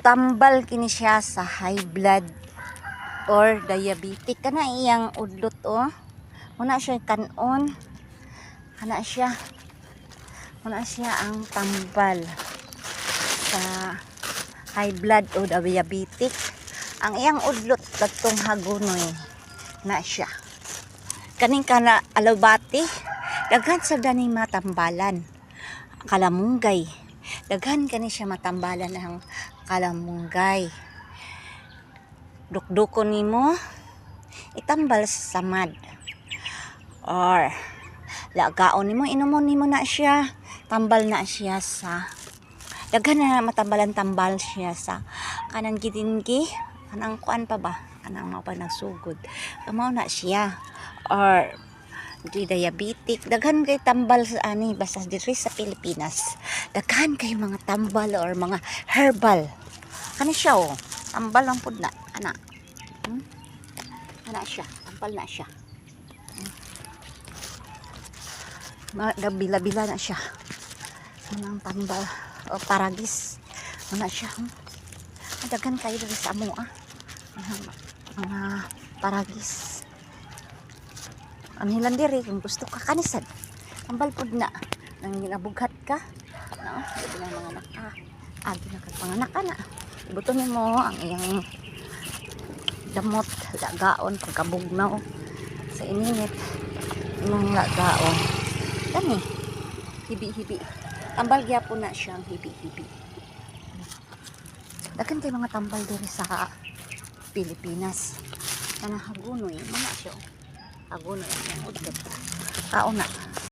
tambal kini siya sa high blood or diabetic. Kana iyang udlot oh. Muna siya kanon. Kana siya. Muna siya ang tambal sa high blood o diabetic. Ang iyang udlot dagtong hagunoy na siya. Kaning kana alubati, daghan sa daning matambalan. Kalamunggay. Daghan kani siya matambalan ng kalamunggay. Dukdukon nimo itambal sa samad. Or lagaon nimo, inumon nimo na siya. Tambal na siya sa daghan na matambalan tambal siya sa kanang gidingi, kanang kuan pa ba? Kanang mao pa nagsugod. Mao na siya. Or di diabetic, daghan kay tambal sa ani basta diri sa Pilipinas. Daghan kay mga tambal or mga herbal. Kani siya oh, tambal lang pud na ana. Ana siya, tambal na siya. Bila-bila na siya. Anang tambal o paragis. Ana siya. Daghan kay diri sa amo mga paragis. Ang hilan diri kung gusto ka kanisan. Tambal pud na nang ginabughat ka. No, di na mga anak agi na kag panganak ana. Ibuton nimo ang iyang damot lagaon pagkabugnaw sa ininit imong lagaon. Kani hibi-hibi. Tambal gyapon na siyang hibi-hibi. Daghan kay mga tambal diri sa Pilipinas. Kana hagunoy, mga siya. Hagunoy ang udlot. Kaon na.